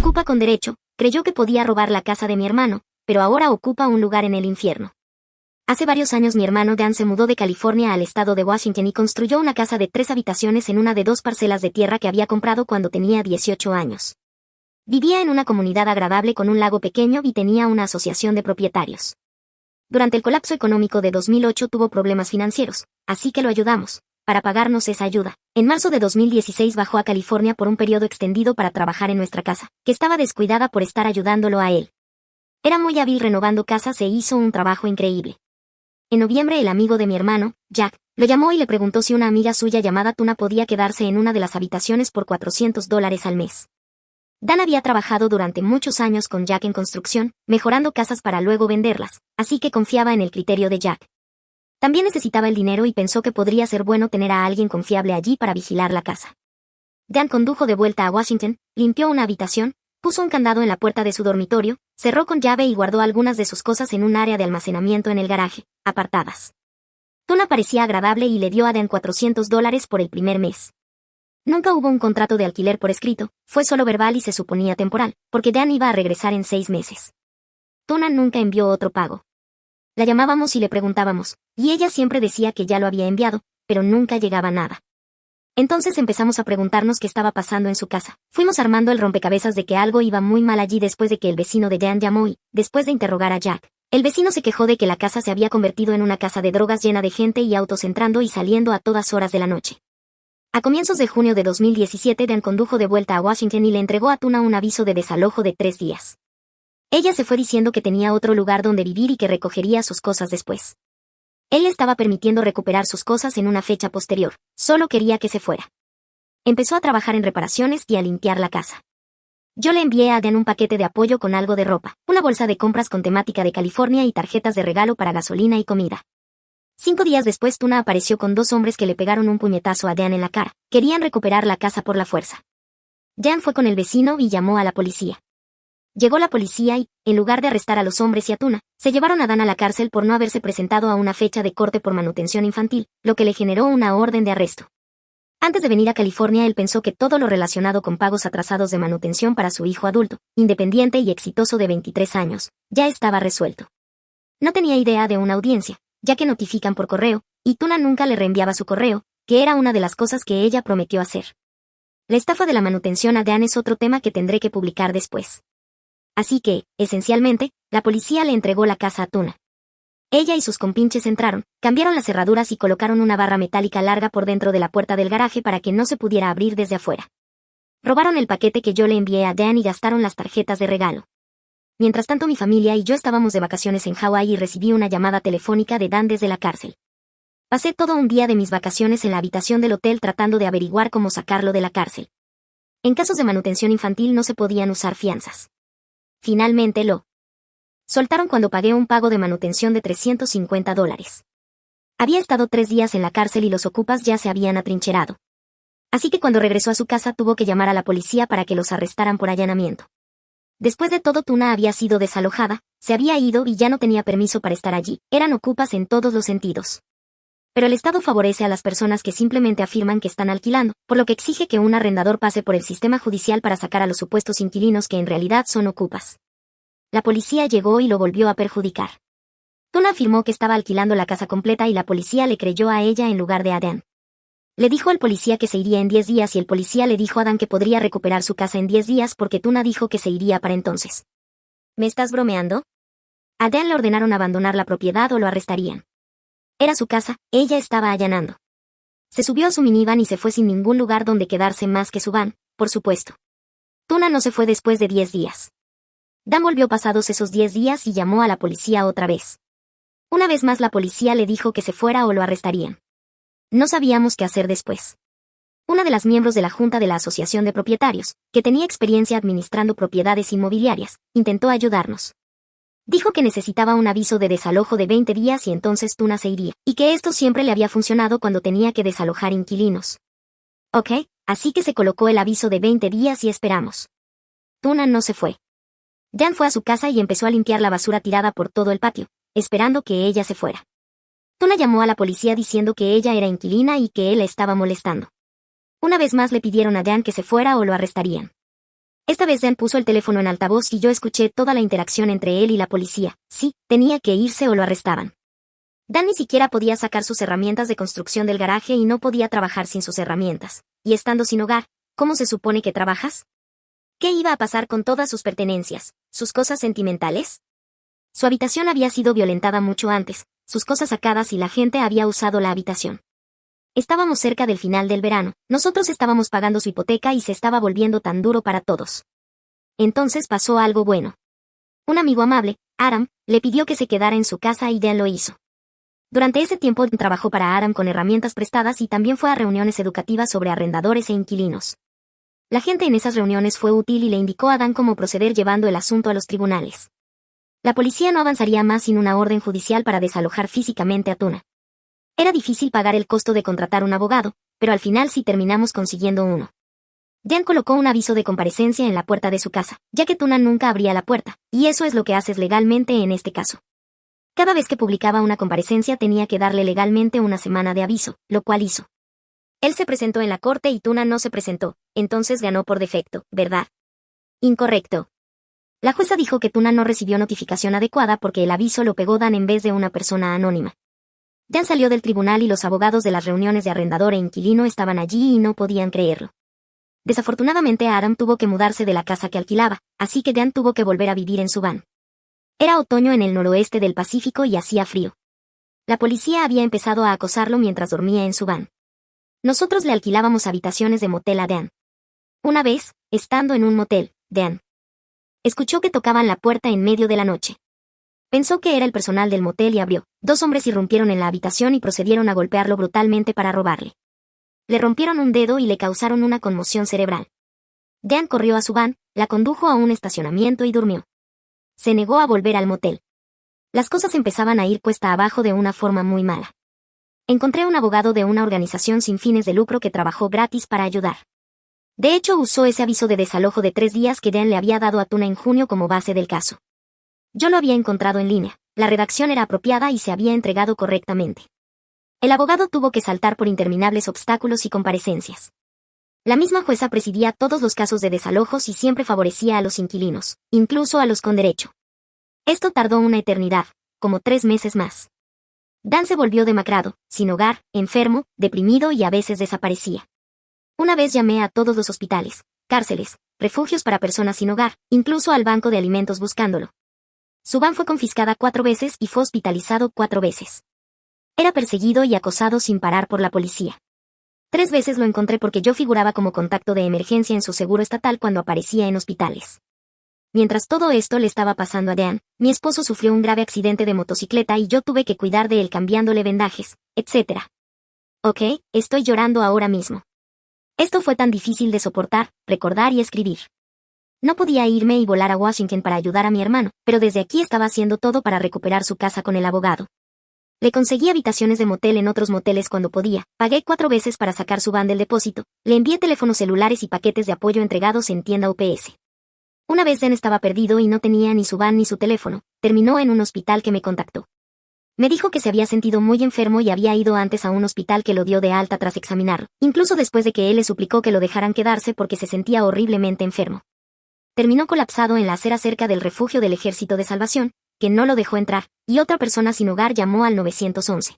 Ocupa con derecho, creyó que podía robar la casa de mi hermano, pero ahora ocupa un lugar en el infierno. Hace varios años mi hermano Dan se mudó de California al estado de Washington y construyó una casa de 3 habitaciones en una de 2 parcelas de tierra que había comprado cuando tenía 18 años. Vivía en una comunidad agradable con un lago pequeño y tenía una asociación de propietarios. Durante el colapso económico de 2008 tuvo problemas financieros, así que lo ayudamos, para pagarnos esa ayuda. En marzo de 2016 bajó a California por un periodo extendido para trabajar en nuestra casa, que estaba descuidada por estar ayudándolo a él. Era muy hábil renovando casas e hizo un trabajo increíble. En noviembre el amigo de mi hermano, Jack, lo llamó y le preguntó si una amiga suya llamada Tuna podía quedarse en una de las habitaciones por $400 al mes. Dan había trabajado durante muchos años con Jack en construcción, mejorando casas para luego venderlas, así que confiaba en el criterio de Jack. También necesitaba el dinero y pensó que podría ser bueno tener a alguien confiable allí para vigilar la casa. Dan condujo de vuelta a Washington, limpió una habitación, puso un candado en la puerta de su dormitorio, cerró con llave y guardó algunas de sus cosas en un área de almacenamiento en el garaje, apartadas. Tuna parecía agradable y le dio a Dan $400 por el primer mes. Nunca hubo un contrato de alquiler por escrito, fue solo verbal y se suponía temporal, porque Dan iba a regresar en 6 meses. Tuna nunca envió otro pago. La llamábamos y le preguntábamos, y ella siempre decía que ya lo había enviado, pero nunca llegaba nada. Entonces empezamos a preguntarnos qué estaba pasando en su casa. Fuimos armando el rompecabezas de que algo iba muy mal allí después de que el vecino de Dan llamó y, después de interrogar a Jack, el vecino se quejó de que la casa se había convertido en una casa de drogas llena de gente y autos entrando y saliendo a todas horas de la noche. A comienzos de junio de 2017 Dan condujo de vuelta a Washington y le entregó a Tuna un aviso de desalojo de 3 días. Ella se fue diciendo que tenía otro lugar donde vivir y que recogería sus cosas después. Él le estaba permitiendo recuperar sus cosas en una fecha posterior, solo quería que se fuera. Empezó a trabajar en reparaciones y a limpiar la casa. Yo le envié a Dan un paquete de apoyo con algo de ropa, una bolsa de compras con temática de California y tarjetas de regalo para gasolina y comida. 5 días después Tuna apareció con 2 hombres que le pegaron un puñetazo a Dan en la cara. Querían recuperar la casa por la fuerza. Dan fue con el vecino y llamó a la policía. Llegó la policía y, en lugar de arrestar a los hombres y a Tuna, se llevaron a Dan a la cárcel por no haberse presentado a una fecha de corte por manutención infantil, lo que le generó una orden de arresto. Antes de venir a California él pensó que todo lo relacionado con pagos atrasados de manutención para su hijo adulto, independiente y exitoso de 23 años, ya estaba resuelto. No tenía idea de una audiencia, ya que notifican por correo, y Tuna nunca le reenviaba su correo, que era una de las cosas que ella prometió hacer. La estafa de la manutención a Dan es otro tema que tendré que publicar después. Así que, esencialmente, la policía le entregó la casa a Tuna. Ella y sus compinches entraron, cambiaron las cerraduras y colocaron una barra metálica larga por dentro de la puerta del garaje para que no se pudiera abrir desde afuera. Robaron el paquete que yo le envié a Dan y gastaron las tarjetas de regalo. Mientras tanto mi familia y yo estábamos de vacaciones en Hawái y recibí una llamada telefónica de Dan desde la cárcel. Pasé todo un día de mis vacaciones en la habitación del hotel tratando de averiguar cómo sacarlo de la cárcel. En casos de manutención infantil no se podían usar fianzas. Finalmente lo soltaron cuando pagué un pago de manutención de $350. Había estado 3 días en la cárcel y los ocupas ya se habían atrincherado. Así que cuando regresó a su casa tuvo que llamar a la policía para que los arrestaran por allanamiento. Después de todo Tuna había sido desalojada, se había ido y ya no tenía permiso para estar allí, eran ocupas en todos los sentidos. Pero el Estado favorece a las personas que simplemente afirman que están alquilando, por lo que exige que un arrendador pase por el sistema judicial para sacar a los supuestos inquilinos que en realidad son ocupas. La policía llegó y lo volvió a perjudicar. Tuna afirmó que estaba alquilando la casa completa y la policía le creyó a ella en lugar de a Dan. Le dijo al policía que se iría en 10 días y el policía le dijo a Dan que podría recuperar su casa en 10 días porque Tuna dijo que se iría para entonces. ¿Me estás bromeando? A Dan le ordenaron abandonar la propiedad o lo arrestarían. Era su casa, ella estaba allanando. Se subió a su minivan y se fue sin ningún lugar donde quedarse más que su van, por supuesto. Tuna no se fue después de 10 días. Dan volvió pasados esos 10 días y llamó a la policía otra vez. Una vez más la policía le dijo que se fuera o lo arrestarían. No sabíamos qué hacer después. Una de las miembros de la junta de la Asociación de Propietarios, que tenía experiencia administrando propiedades inmobiliarias, intentó ayudarnos. Dijo que necesitaba un aviso de desalojo de 20 días y entonces Tuna se iría, y que esto siempre le había funcionado cuando tenía que desalojar inquilinos. Ok, así que se colocó el aviso de 20 días y esperamos. Tuna no se fue. Dan fue a su casa y empezó a limpiar la basura tirada por todo el patio, esperando que ella se fuera. Tuna llamó a la policía diciendo que ella era inquilina y que él la estaba molestando. Una vez más le pidieron a Dan que se fuera o lo arrestarían. Esta vez Dan puso el teléfono en altavoz y yo escuché toda la interacción entre él y la policía. Sí, tenía que irse o lo arrestaban. Dan ni siquiera podía sacar sus herramientas de construcción del garaje y no podía trabajar sin sus herramientas. Y estando sin hogar, ¿cómo se supone que trabajas? ¿Qué iba a pasar con todas sus pertenencias, sus cosas sentimentales? Su habitación había sido violentada mucho antes, sus cosas sacadas y la gente había usado la habitación. Estábamos cerca del final del verano, nosotros estábamos pagando su hipoteca y se estaba volviendo tan duro para todos. Entonces pasó algo bueno. Un amigo amable, Aram, le pidió que se quedara en su casa y Dan lo hizo. Durante ese tiempo trabajó para Aram con herramientas prestadas y también fue a reuniones educativas sobre arrendadores e inquilinos. La gente en esas reuniones fue útil y le indicó a Dan cómo proceder llevando el asunto a los tribunales. La policía no avanzaría más sin una orden judicial para desalojar físicamente a Tuna. Era difícil pagar el costo de contratar un abogado, pero al final sí terminamos consiguiendo uno. Dan colocó un aviso de comparecencia en la puerta de su casa, ya que Tuna nunca abría la puerta, y eso es lo que haces legalmente en este caso. Cada vez que publicaba una comparecencia tenía que darle legalmente una semana de aviso, lo cual hizo. Él se presentó en la corte y Tuna no se presentó, entonces ganó por defecto, ¿verdad? Incorrecto. La jueza dijo que Tuna no recibió notificación adecuada porque el aviso lo pegó Dan en vez de una persona anónima. Dan salió del tribunal y los abogados de las reuniones de arrendador e inquilino estaban allí y no podían creerlo. Desafortunadamente Aram tuvo que mudarse de la casa que alquilaba, así que Dan tuvo que volver a vivir en su van. Era otoño en el noroeste del Pacífico y hacía frío. La policía había empezado a acosarlo mientras dormía en su van. Nosotros le alquilábamos habitaciones de motel a Dan. Una vez, estando en un motel, Dan escuchó que tocaban la puerta en medio de la noche. Pensó que era el personal del motel y abrió. 2 hombres irrumpieron en la habitación y procedieron a golpearlo brutalmente para robarle. Le rompieron un dedo y le causaron una conmoción cerebral. Dan corrió a su van, la condujo a un estacionamiento y durmió. Se negó a volver al motel. Las cosas empezaban a ir cuesta abajo de una forma muy mala. Encontré un abogado de una organización sin fines de lucro que trabajó gratis para ayudar. De hecho, usó ese aviso de desalojo de 3 días que Dan le había dado a Tuna en junio como base del caso. Yo lo había encontrado en línea, la redacción era apropiada y se había entregado correctamente. El abogado tuvo que saltar por interminables obstáculos y comparecencias. La misma jueza presidía todos los casos de desalojos y siempre favorecía a los inquilinos, incluso a los con derecho. Esto tardó una eternidad, como 3 meses más. Dan se volvió demacrado, sin hogar, enfermo, deprimido y a veces desaparecía. Una vez llamé a todos los hospitales, cárceles, refugios para personas sin hogar, incluso al banco de alimentos buscándolo. Su van fue confiscada 4 veces y fue hospitalizado 4 veces. Era perseguido y acosado sin parar por la policía. 3 veces lo encontré porque yo figuraba como contacto de emergencia en su seguro estatal cuando aparecía en hospitales. Mientras todo esto le estaba pasando a Dan, mi esposo sufrió un grave accidente de motocicleta y yo tuve que cuidar de él cambiándole vendajes, etc. Ok, estoy llorando ahora mismo. Esto fue tan difícil de soportar, recordar y escribir. No podía irme y volar a Washington para ayudar a mi hermano, pero desde aquí estaba haciendo todo para recuperar su casa con el abogado. Le conseguí habitaciones de motel en otros moteles cuando podía, pagué 4 veces para sacar su van del depósito, le envié teléfonos celulares y paquetes de apoyo entregados en tienda UPS. Una vez Dan estaba perdido y no tenía ni su van ni su teléfono, terminó en un hospital que me contactó. Me dijo que se había sentido muy enfermo y había ido antes a un hospital que lo dio de alta tras examinarlo, incluso después de que él le suplicó que lo dejaran quedarse porque se sentía horriblemente enfermo. Terminó colapsado en la acera cerca del refugio del Ejército de Salvación, que no lo dejó entrar, y otra persona sin hogar llamó al 911.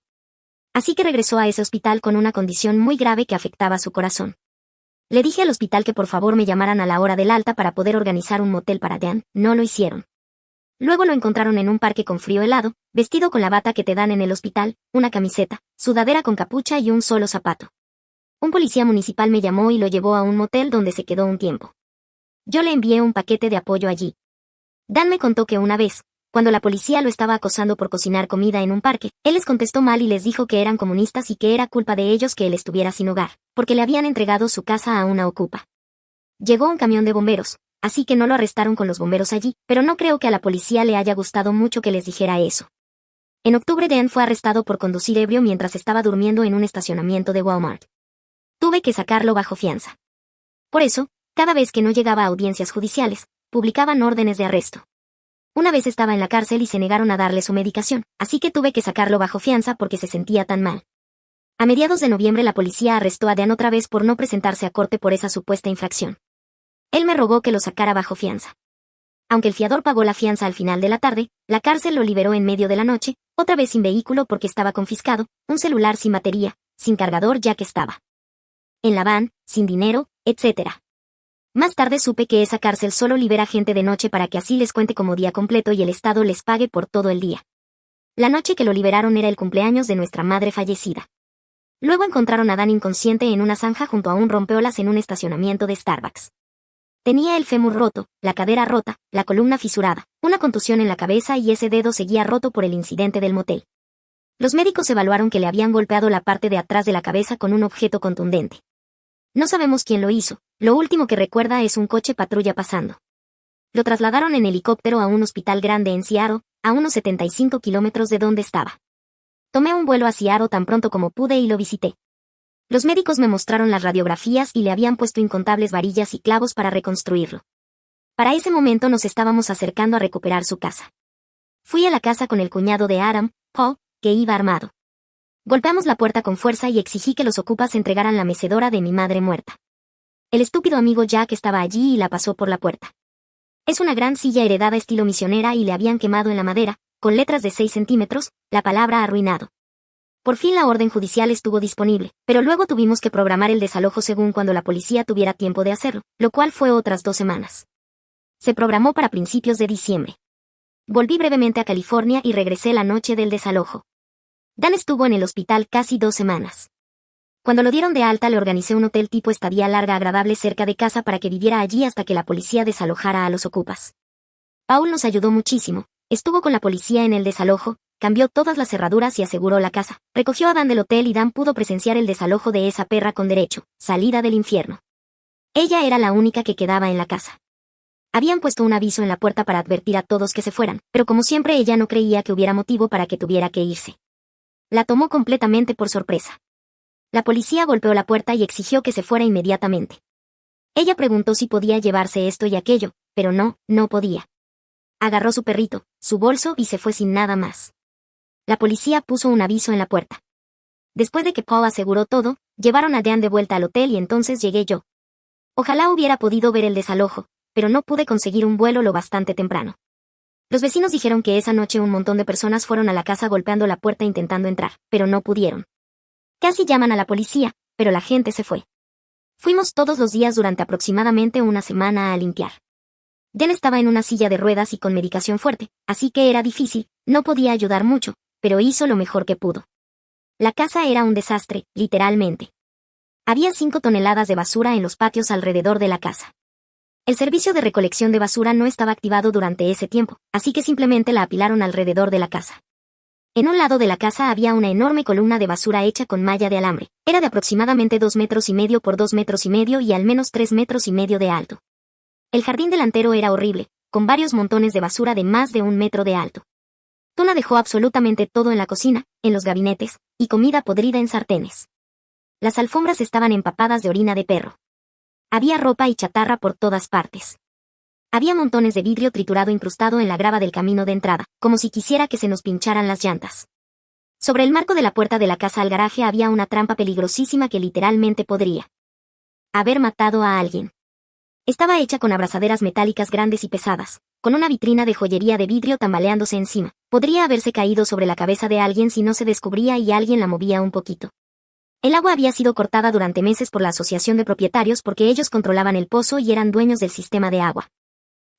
Así que regresó a ese hospital con una condición muy grave que afectaba su corazón. Le dije al hospital que por favor me llamaran a la hora del alta para poder organizar un motel para Dan, no lo hicieron. Luego lo encontraron en un parque con frío helado, vestido con la bata que te dan en el hospital, una camiseta, sudadera con capucha y un solo zapato. Un policía municipal me llamó y lo llevó a un motel donde se quedó un tiempo. Yo le envié un paquete de apoyo allí. Dan me contó que una vez, cuando la policía lo estaba acosando por cocinar comida en un parque, él les contestó mal y les dijo que eran comunistas y que era culpa de ellos que él estuviera sin hogar, porque le habían entregado su casa a una ocupa. Llegó un camión de bomberos, así que no lo arrestaron con los bomberos allí, pero no creo que a la policía le haya gustado mucho que les dijera eso. En octubre Dan fue arrestado por conducir ebrio mientras estaba durmiendo en un estacionamiento de Walmart. Tuve que sacarlo bajo fianza. Por eso, cada vez que no llegaba a audiencias judiciales, publicaban órdenes de arresto. Una vez estaba en la cárcel y se negaron a darle su medicación, así que tuve que sacarlo bajo fianza porque se sentía tan mal. A mediados de noviembre la policía arrestó a Dan otra vez por no presentarse a corte por esa supuesta infracción. Él me rogó que lo sacara bajo fianza. Aunque el fiador pagó la fianza al final de la tarde, la cárcel lo liberó en medio de la noche, otra vez sin vehículo porque estaba confiscado, un celular sin batería, sin cargador ya que estaba en la van, sin dinero, etc. Más tarde supe que esa cárcel solo libera gente de noche para que así les cuente como día completo y el Estado les pague por todo el día. La noche que lo liberaron era el cumpleaños de nuestra madre fallecida. Luego encontraron a Dan inconsciente en una zanja junto a un rompeolas en un estacionamiento de Starbucks. Tenía el fémur roto, la cadera rota, la columna fisurada, una contusión en la cabeza y ese dedo seguía roto por el incidente del motel. Los médicos evaluaron que le habían golpeado la parte de atrás de la cabeza con un objeto contundente. No sabemos quién lo hizo, lo último que recuerda es un coche patrulla pasando. Lo trasladaron en helicóptero a un hospital grande en Seattle, a unos 75 kilómetros de donde estaba. Tomé un vuelo a Seattle tan pronto como pude y lo visité. Los médicos me mostraron las radiografías y le habían puesto incontables varillas y clavos para reconstruirlo. Para ese momento nos estábamos acercando a recuperar su casa. Fui a la casa con el cuñado de Adam, Paul, que iba armado. Golpeamos la puerta con fuerza y exigí que los ocupas entregaran la mecedora de mi madre muerta. El estúpido amigo Jack estaba allí y la pasó por la puerta. Es una gran silla heredada estilo misionera y le habían quemado en la madera, con letras de 6 centímetros, la palabra arruinado. Por fin la orden judicial estuvo disponible, pero luego tuvimos que programar el desalojo según cuando la policía tuviera tiempo de hacerlo, lo cual fue otras 2 semanas. Se programó para principios de diciembre. Volví brevemente a California y regresé la noche del desalojo. Dan estuvo en el hospital casi 2 semanas. Cuando lo dieron de alta le organicé un hotel tipo estadía larga agradable cerca de casa para que viviera allí hasta que la policía desalojara a los ocupas. Paul nos ayudó muchísimo, estuvo con la policía en el desalojo, cambió todas las cerraduras y aseguró la casa, recogió a Dan del hotel y Dan pudo presenciar el desalojo de esa perra con derecho, salida del infierno. Ella era la única que quedaba en la casa. Habían puesto un aviso en la puerta para advertir a todos que se fueran, pero como siempre ella no creía que hubiera motivo para que tuviera que irse. La tomó completamente por sorpresa. La policía golpeó la puerta y exigió que se fuera inmediatamente. Ella preguntó si podía llevarse esto y aquello, pero no podía. Agarró su perrito, su bolso y se fue sin nada más. La policía puso un aviso en la puerta. Después de que Paul aseguró todo, llevaron a Dan de vuelta al hotel y entonces llegué yo. Ojalá hubiera podido ver el desalojo, pero no pude conseguir un vuelo lo bastante temprano. Los vecinos dijeron que esa noche un montón de personas fueron a la casa golpeando la puerta intentando entrar, pero no pudieron. Casi llaman a la policía, pero la gente se fue. Fuimos todos los días durante aproximadamente una semana a limpiar. Dan estaba en una silla de ruedas y con medicación fuerte, así que era difícil, no podía ayudar mucho, pero hizo lo mejor que pudo. La casa era un desastre, literalmente. Había 5 toneladas de basura en los patios alrededor de la casa. El servicio de recolección de basura no estaba activado durante ese tiempo, así que simplemente la apilaron alrededor de la casa. En un lado de la casa había una enorme columna de basura hecha con malla de alambre. Era de aproximadamente 2,5 metros por 2,5 metros y al menos 3,5 metros de alto. El jardín delantero era horrible, con varios montones de basura de más de 1 metro de alto. Tuna dejó absolutamente todo en la cocina, en los gabinetes, y comida podrida en sartenes. Las alfombras estaban empapadas de orina de perro. Había ropa y chatarra por todas partes. Había montones de vidrio triturado incrustado en la grava del camino de entrada, como si quisiera que se nos pincharan las llantas. Sobre el marco de la puerta de la casa al garaje había una trampa peligrosísima que literalmente podría haber matado a alguien. Estaba hecha con abrazaderas metálicas grandes y pesadas, con una vitrina de joyería de vidrio tambaleándose encima. Podría haberse caído sobre la cabeza de alguien si no se descubría y alguien la movía un poquito. El agua había sido cortada durante meses por la asociación de propietarios porque ellos controlaban el pozo y eran dueños del sistema de agua.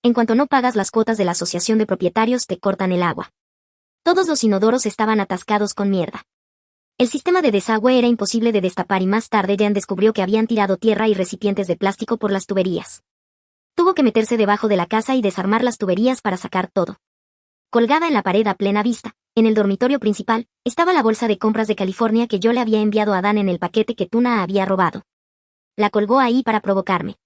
En cuanto no pagas las cuotas de la asociación de propietarios te cortan el agua. Todos los inodoros estaban atascados con mierda. El sistema de desagüe era imposible de destapar y más tarde Dan descubrió que habían tirado tierra y recipientes de plástico por las tuberías. Tuvo que meterse debajo de la casa y desarmar las tuberías para sacar todo. Colgada en la pared a plena vista, en el dormitorio principal, estaba la bolsa de compras de California que yo le había enviado a Dan en el paquete que Tuna había robado. La colgó ahí para provocarme.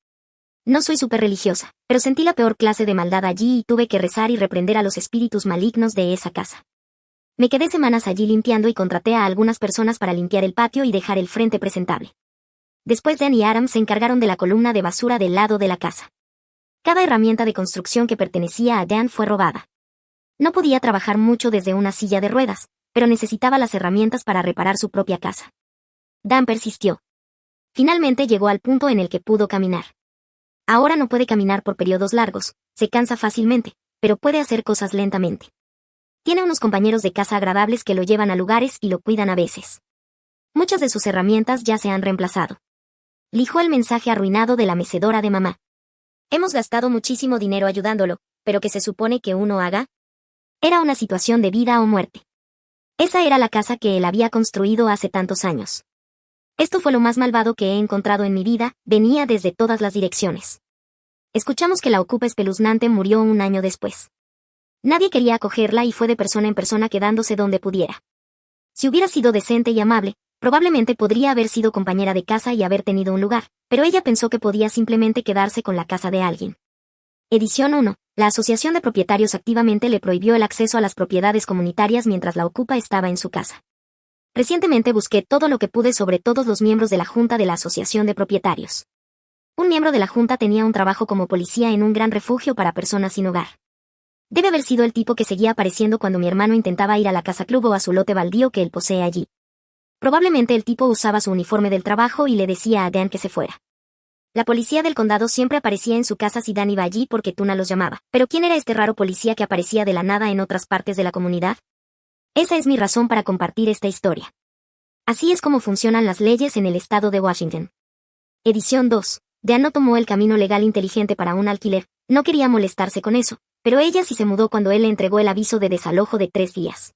No soy súper religiosa, pero sentí la peor clase de maldad allí y tuve que rezar y reprender a los espíritus malignos de esa casa. Me quedé semanas allí limpiando y contraté a algunas personas para limpiar el patio y dejar el frente presentable. Después Dan y Adam se encargaron de la columna de basura del lado de la casa. Cada herramienta de construcción que pertenecía a Dan fue robada. No podía trabajar mucho desde una silla de ruedas, pero necesitaba las herramientas para reparar su propia casa. Dan persistió. Finalmente llegó al punto en el que pudo caminar. Ahora no puede caminar por periodos largos, se cansa fácilmente, pero puede hacer cosas lentamente. Tiene unos compañeros de casa agradables que lo llevan a lugares y lo cuidan a veces. Muchas de sus herramientas ya se han reemplazado. Lijó el mensaje arruinado de la mecedora de mamá. Hemos gastado muchísimo dinero ayudándolo, pero ¿qué se supone que uno haga? Era una situación de vida o muerte. Esa era la casa que él había construido hace tantos años. Esto fue lo más malvado que he encontrado en mi vida, venía desde todas las direcciones. Escuchamos que la ocupa espeluznante murió un año después. Nadie quería acogerla y fue de persona en persona quedándose donde pudiera. Si hubiera sido decente y amable, probablemente podría haber sido compañera de casa y haber tenido un lugar, pero ella pensó que podía simplemente quedarse con la casa de alguien. Edición 1. La Asociación de Propietarios activamente le prohibió el acceso a las propiedades comunitarias mientras la ocupa estaba en su casa. Recientemente busqué todo lo que pude sobre todos los miembros de la Junta de la Asociación de Propietarios. Un miembro de la Junta tenía un trabajo como policía en un gran refugio para personas sin hogar. Debe haber sido el tipo que seguía apareciendo cuando mi hermano intentaba ir a la casa club o a su lote baldío que él posee allí. Probablemente el tipo usaba su uniforme del trabajo y le decía a Dan que se fuera. La policía del condado siempre aparecía en su casa si Dan iba allí porque Tuna los llamaba. Pero ¿quién era este raro policía que aparecía de la nada en otras partes de la comunidad? Esa es mi razón para compartir esta historia. Así es como funcionan las leyes en el estado de Washington. Edición 2. Dan no tomó el camino legal inteligente para un alquiler, no quería molestarse con eso, pero ella sí se mudó cuando él le entregó el aviso de desalojo de 3 días.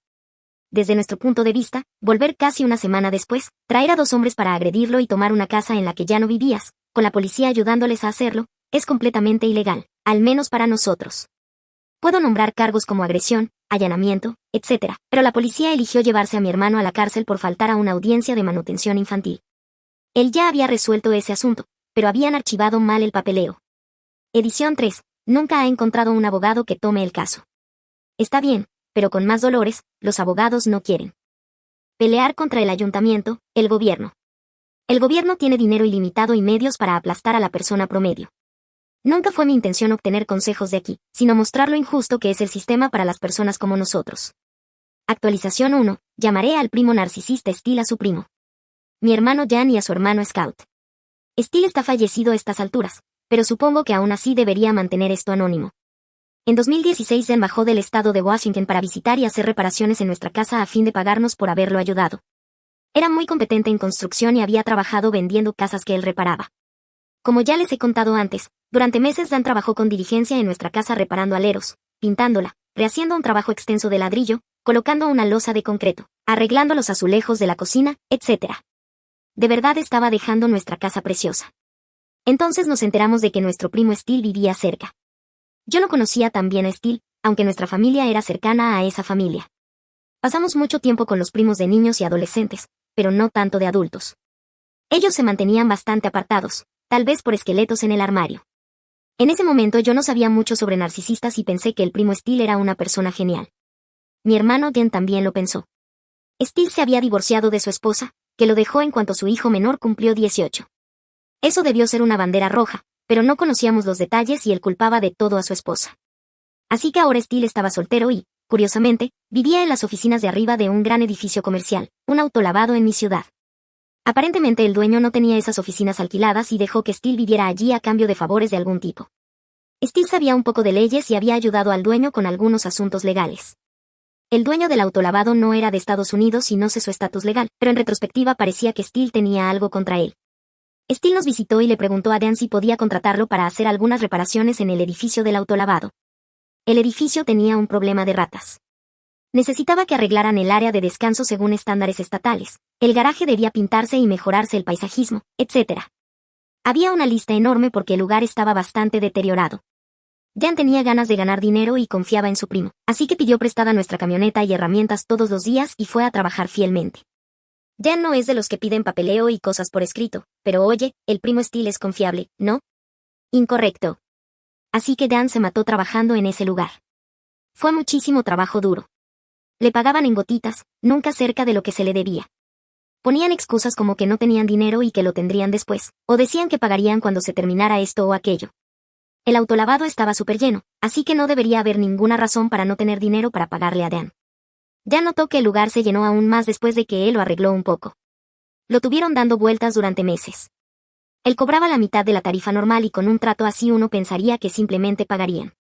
Desde nuestro punto de vista, volver casi una semana después, traer a 2 hombres para agredirlo y tomar una casa en la que ya no vivías, con la policía ayudándoles a hacerlo, es completamente ilegal, al menos para nosotros. Puedo nombrar cargos como agresión, allanamiento, etc., pero la policía eligió llevarse a mi hermano a la cárcel por faltar a una audiencia de manutención infantil. Él ya había resuelto ese asunto, pero habían archivado mal el papeleo. Edición 3. Nunca ha encontrado un abogado que tome el caso. Está bien, pero con más dolores, los abogados no quieren. Pelear contra el ayuntamiento, el gobierno. El gobierno tiene dinero ilimitado y medios para aplastar a la persona promedio. Nunca fue mi intención obtener consejos de aquí, sino mostrar lo injusto que es el sistema para las personas como nosotros. Actualización 1. Llamaré al primo narcisista Steele a su primo. Mi hermano Jan y a su hermano Scout. Steele está fallecido a estas alturas, pero supongo que aún así debería mantener esto anónimo. En 2016 Jan bajó del estado de Washington para visitar y hacer reparaciones en nuestra casa a fin de pagarnos por haberlo ayudado. Era muy competente en construcción y había trabajado vendiendo casas que él reparaba. Como ya les he contado antes, durante meses Dan trabajó con diligencia en nuestra casa reparando aleros, pintándola, rehaciendo un trabajo extenso de ladrillo, colocando una losa de concreto, arreglando los azulejos de la cocina, etc. De verdad estaba dejando nuestra casa preciosa. Entonces nos enteramos de que nuestro primo Steele vivía cerca. Yo no conocía tan bien a Steele, aunque nuestra familia era cercana a esa familia. Pasamos mucho tiempo con los primos de niños y adolescentes, pero no tanto de adultos. Ellos se mantenían bastante apartados, tal vez por esqueletos en el armario. En ese momento yo no sabía mucho sobre narcisistas y pensé que el primo Steele era una persona genial. Mi hermano Jen también lo pensó. Steele se había divorciado de su esposa, que lo dejó en cuanto su hijo menor cumplió 18. Eso debió ser una bandera roja, pero no conocíamos los detalles y él culpaba de todo a su esposa. Así que ahora Steele estaba soltero y, curiosamente, vivía en las oficinas de arriba de un gran edificio comercial, un autolavado en mi ciudad. Aparentemente el dueño no tenía esas oficinas alquiladas y dejó que Steele viviera allí a cambio de favores de algún tipo. Steele sabía un poco de leyes y había ayudado al dueño con algunos asuntos legales. El dueño del autolavado no era de Estados Unidos y no sé su estatus legal, pero en retrospectiva parecía que Steele tenía algo contra él. Steele nos visitó y le preguntó a Dan si podía contratarlo para hacer algunas reparaciones en el edificio del autolavado. El edificio tenía un problema de ratas. Necesitaba que arreglaran el área de descanso según estándares estatales, el garaje debía pintarse y mejorarse el paisajismo, etc. Había una lista enorme porque el lugar estaba bastante deteriorado. Jan tenía ganas de ganar dinero y confiaba en su primo, así que pidió prestada nuestra camioneta y herramientas todos los días y fue a trabajar fielmente. Jan no es de los que piden papeleo y cosas por escrito, pero oye, el primo Steele es confiable, ¿no? Incorrecto. Así que Dan se mató trabajando en ese lugar. Fue muchísimo trabajo duro. Le pagaban en gotitas, nunca cerca de lo que se le debía. Ponían excusas como que no tenían dinero y que lo tendrían después, o decían que pagarían cuando se terminara esto o aquello. El autolavado estaba súper lleno, así que no debería haber ninguna razón para no tener dinero para pagarle a Dan. Ya notó que el lugar se llenó aún más después de que él lo arregló un poco. Lo tuvieron dando vueltas durante meses. Él cobraba la mitad de la tarifa normal y con un trato así uno pensaría que simplemente pagarían.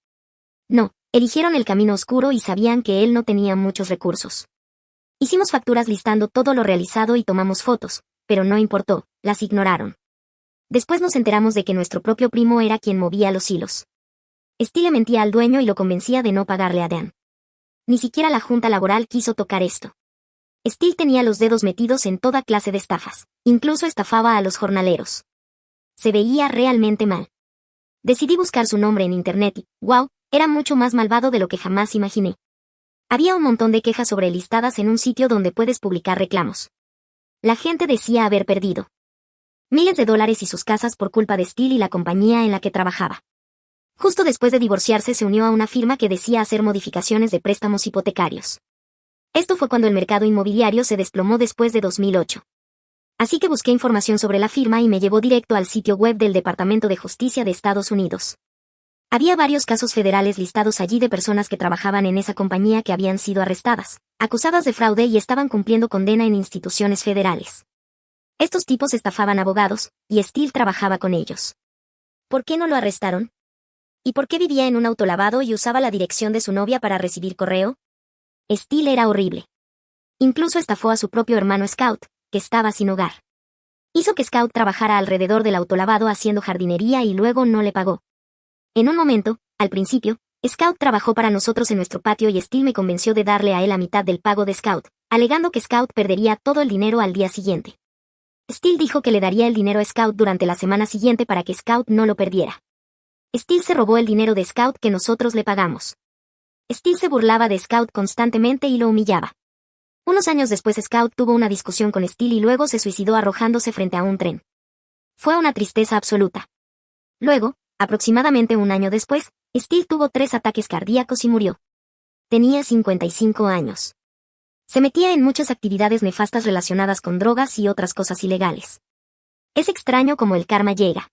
No, eligieron el camino oscuro y sabían que él no tenía muchos recursos. Hicimos facturas listando todo lo realizado y tomamos fotos, pero no importó, las ignoraron. Después nos enteramos de que nuestro propio primo era quien movía los hilos. Steele le mentía al dueño y lo convencía de no pagarle a Dan. Ni siquiera la junta laboral quiso tocar esto. Steele tenía los dedos metidos en toda clase de estafas, incluso estafaba a los jornaleros. Se veía realmente mal. Decidí buscar su nombre en internet y, wow, era mucho más malvado de lo que jamás imaginé. Había un montón de quejas sobre él listadas en un sitio donde puedes publicar reclamos. La gente decía haber perdido miles de dólares y sus casas por culpa de Steele y la compañía en la que trabajaba. Justo después de divorciarse se unió a una firma que decía hacer modificaciones de préstamos hipotecarios. Esto fue cuando el mercado inmobiliario se desplomó después de 2008. Así que busqué información sobre la firma y me llevó directo al sitio web del Departamento de Justicia de Estados Unidos. Había varios casos federales listados allí de personas que trabajaban en esa compañía que habían sido arrestadas, acusadas de fraude y estaban cumpliendo condena en instituciones federales. Estos tipos estafaban abogados, y Steele trabajaba con ellos. ¿Por qué no lo arrestaron? ¿Y por qué vivía en un autolavado y usaba la dirección de su novia para recibir correo? Steele era horrible. Incluso estafó a su propio hermano Scout, que estaba sin hogar. Hizo que Scout trabajara alrededor del autolavado haciendo jardinería y luego no le pagó. En un momento, al principio, Scout trabajó para nosotros en nuestro patio y Steele me convenció de darle a él la mitad del pago de Scout, alegando que Scout perdería todo el dinero al día siguiente. Steele dijo que le daría el dinero a Scout durante la semana siguiente para que Scout no lo perdiera. Steele se robó el dinero de Scout que nosotros le pagamos. Steele se burlaba de Scout constantemente y lo humillaba. Unos años después Scout tuvo una discusión con Steele y luego se suicidó arrojándose frente a un tren. Fue una tristeza absoluta. Luego, aproximadamente un año después, Steele tuvo 3 ataques cardíacos y murió. Tenía 55 años. Se metía en muchas actividades nefastas relacionadas con drogas y otras cosas ilegales. Es extraño cómo el karma llega.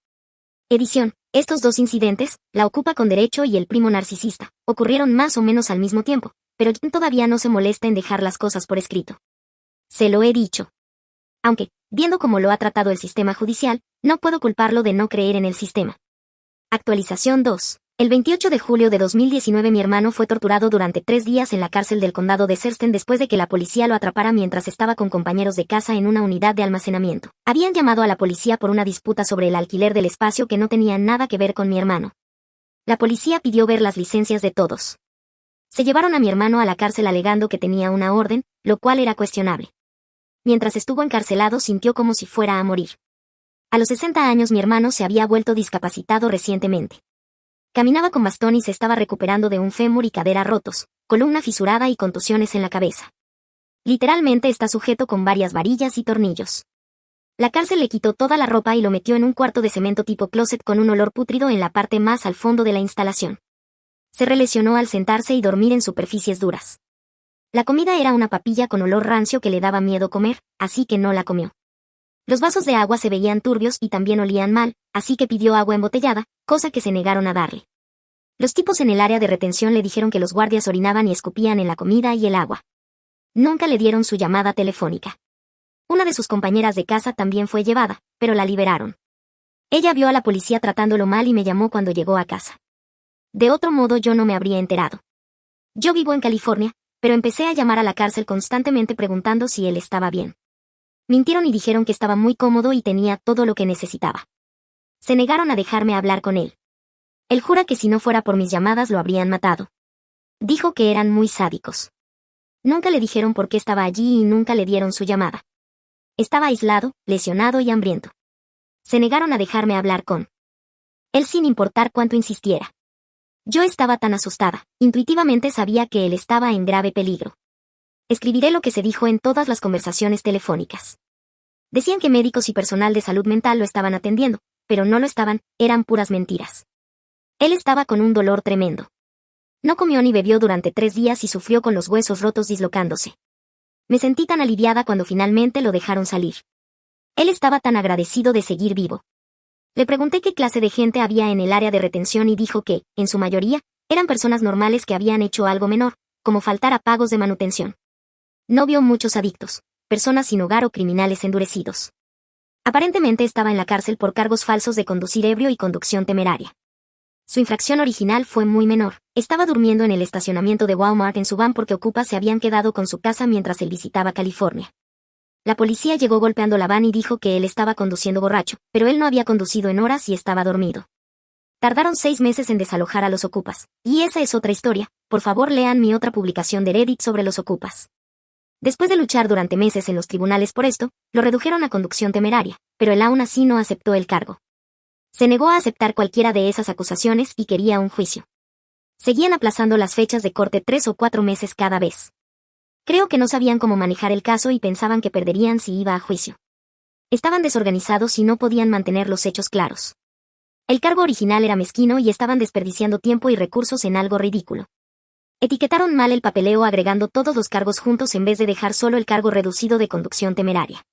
Edición. Estos dos incidentes, la ocupa con derecho y el primo narcisista, ocurrieron más o menos al mismo tiempo, pero Jim todavía no se molesta en dejar las cosas por escrito. Se lo he dicho. Aunque, viendo cómo lo ha tratado el sistema judicial, no puedo culparlo de no creer en el sistema. Actualización 2. El 28 de julio de 2019 mi hermano fue torturado durante 3 días en la cárcel del condado de Thurston después de que la policía lo atrapara mientras estaba con compañeros de casa en una unidad de almacenamiento. Habían llamado a la policía por una disputa sobre el alquiler del espacio que no tenía nada que ver con mi hermano. La policía pidió ver las licencias de todos. Se llevaron a mi hermano a la cárcel alegando que tenía una orden, lo cual era cuestionable. Mientras estuvo encarcelado sintió como si fuera a morir. A los 60 años mi hermano se había vuelto discapacitado recientemente. Caminaba con bastón y se estaba recuperando de un fémur y cadera rotos, columna fisurada y contusiones en la cabeza. Literalmente está sujeto con varias varillas y tornillos. La cárcel le quitó toda la ropa y lo metió en un cuarto de cemento tipo closet con un olor pútrido en la parte más al fondo de la instalación. Se relesionó al sentarse y dormir en superficies duras. La comida era una papilla con olor rancio que le daba miedo comer, así que no la comió. Los vasos de agua se veían turbios y también olían mal, así que pidió agua embotellada, cosa que se negaron a darle. Los tipos en el área de retención le dijeron que los guardias orinaban y escupían en la comida y el agua. Nunca le dieron su llamada telefónica. Una de sus compañeras de casa también fue llevada, pero la liberaron. Ella vio a la policía tratándolo mal y me llamó cuando llegó a casa. De otro modo yo no me habría enterado. Yo vivo en California, pero empecé a llamar a la cárcel constantemente preguntando si él estaba bien. Mintieron y dijeron que estaba muy cómodo y tenía todo lo que necesitaba. Se negaron a dejarme hablar con él. Él jura que si no fuera por mis llamadas lo habrían matado. Dijo que eran muy sádicos. Nunca le dijeron por qué estaba allí y nunca le dieron su llamada. Estaba aislado, lesionado y hambriento. Se negaron a dejarme hablar con él sin importar cuánto insistiera. Yo estaba tan asustada, intuitivamente sabía que él estaba en grave peligro. Escribiré lo que se dijo en todas las conversaciones telefónicas. Decían que médicos y personal de salud mental lo estaban atendiendo, pero no lo estaban, eran puras mentiras. Él estaba con un dolor tremendo. No comió ni bebió durante 3 días y sufrió con los huesos rotos dislocándose. Me sentí tan aliviada cuando finalmente lo dejaron salir. Él estaba tan agradecido de seguir vivo. Le pregunté qué clase de gente había en el área de retención y dijo que, en su mayoría, eran personas normales que habían hecho algo menor, como faltar a pagos de manutención. No vio muchos adictos, personas sin hogar o criminales endurecidos. Aparentemente estaba en la cárcel por cargos falsos de conducir ebrio y conducción temeraria. Su infracción original fue muy menor. Estaba durmiendo en el estacionamiento de Walmart en su van porque ocupas se habían quedado con su casa mientras él visitaba California. La policía llegó golpeando la van y dijo que él estaba conduciendo borracho, pero él no había conducido en horas y estaba dormido. Tardaron 6 meses en desalojar a los ocupas. Y esa es otra historia. Por favor lean mi otra publicación de Reddit sobre los ocupas. Después de luchar durante meses en los tribunales por esto, lo redujeron a conducción temeraria, pero él aún así no aceptó el cargo. Se negó a aceptar cualquiera de esas acusaciones y quería un juicio. Seguían aplazando las fechas de corte 3 o 4 meses cada vez. Creo que no sabían cómo manejar el caso y pensaban que perderían si iba a juicio. Estaban desorganizados y no podían mantener los hechos claros. El cargo original era mezquino y estaban desperdiciando tiempo y recursos en algo ridículo. Etiquetaron mal el papeleo agregando todos los cargos juntos en vez de dejar solo el cargo reducido de conducción temeraria.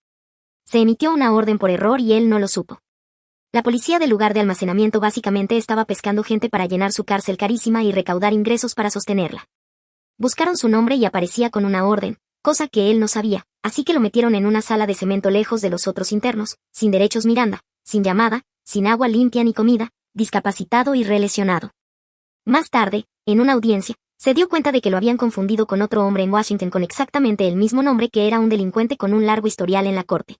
Se emitió una orden por error y él no lo supo. La policía del lugar de almacenamiento básicamente estaba pescando gente para llenar su cárcel carísima y recaudar ingresos para sostenerla. Buscaron su nombre y aparecía con una orden, cosa que él no sabía, así que lo metieron en una sala de cemento lejos de los otros internos, sin derechos Miranda, sin llamada, sin agua limpia ni comida, discapacitado y relesionado. Más tarde, en una audiencia, se dio cuenta de que lo habían confundido con otro hombre en Washington con exactamente el mismo nombre que era un delincuente con un largo historial en la corte.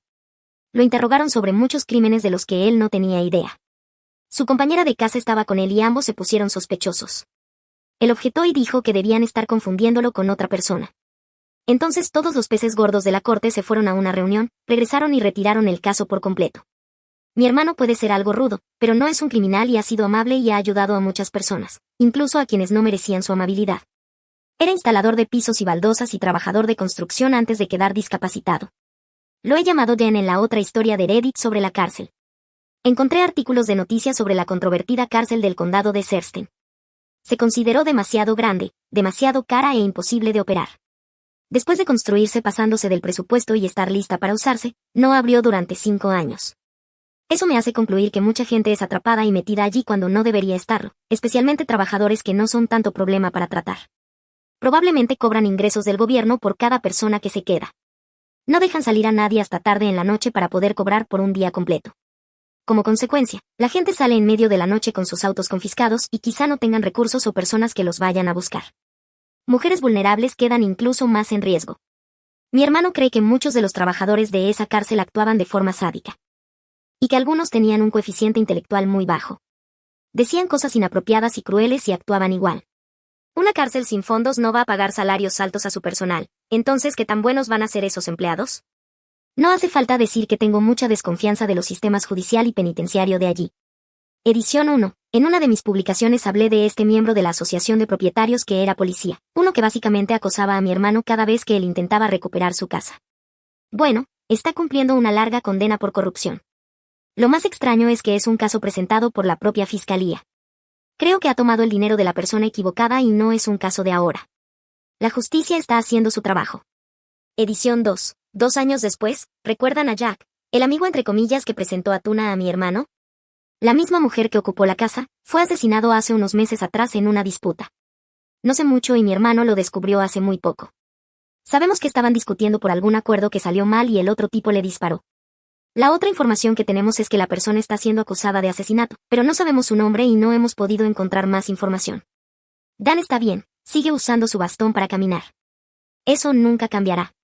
Lo interrogaron sobre muchos crímenes de los que él no tenía idea. Su compañera de casa estaba con él y ambos se pusieron sospechosos. Él objetó y dijo que debían estar confundiéndolo con otra persona. Entonces todos los peces gordos de la corte se fueron a una reunión, regresaron y retiraron el caso por completo. Mi hermano puede ser algo rudo, pero no es un criminal y ha sido amable y ha ayudado a muchas personas, incluso a quienes no merecían su amabilidad. Era instalador de pisos y baldosas y trabajador de construcción antes de quedar discapacitado. Lo he llamado Jen en la otra historia de Reddit sobre la cárcel. Encontré artículos de noticias sobre la controvertida cárcel del condado de Sersten. Se consideró demasiado grande, demasiado cara e imposible de operar. Después de construirse pasándose del presupuesto y estar lista para usarse, no abrió durante 5 años. Eso me hace concluir que mucha gente es atrapada y metida allí cuando no debería estarlo, especialmente trabajadores que no son tanto problema para tratar. Probablemente cobran ingresos del gobierno por cada persona que se queda. No dejan salir a nadie hasta tarde en la noche para poder cobrar por un día completo. Como consecuencia, la gente sale en medio de la noche con sus autos confiscados y quizá no tengan recursos o personas que los vayan a buscar. Mujeres vulnerables quedan incluso más en riesgo. Mi hermano cree que muchos de los trabajadores de esa cárcel actuaban de forma sádica. Y que algunos tenían un coeficiente intelectual muy bajo. Decían cosas inapropiadas y crueles y actuaban igual. Una cárcel sin fondos no va a pagar salarios altos a su personal, entonces ¿qué tan buenos van a ser esos empleados? No hace falta decir que tengo mucha desconfianza de los sistemas judicial y penitenciario de allí. Edición 1. En una de mis publicaciones hablé de este miembro de la asociación de propietarios que era policía, uno que básicamente acosaba a mi hermano cada vez que él intentaba recuperar su casa. Bueno, está cumpliendo una larga condena por corrupción. Lo más extraño es que es un caso presentado por la propia fiscalía. Creo que ha tomado el dinero de la persona equivocada y no es un caso de ahora. La justicia está haciendo su trabajo. Edición 2. 2 años después, ¿recuerdan a Jack, el amigo entre comillas que presentó a Tuna a mi hermano? La misma mujer que ocupó la casa, fue asesinado hace unos meses atrás en una disputa. No sé mucho y mi hermano lo descubrió hace muy poco. Sabemos que estaban discutiendo por algún acuerdo que salió mal y el otro tipo le disparó. La otra información que tenemos es que la persona está siendo acusada de asesinato, pero no sabemos su nombre y no hemos podido encontrar más información. Dan está bien, sigue usando su bastón para caminar. Eso nunca cambiará.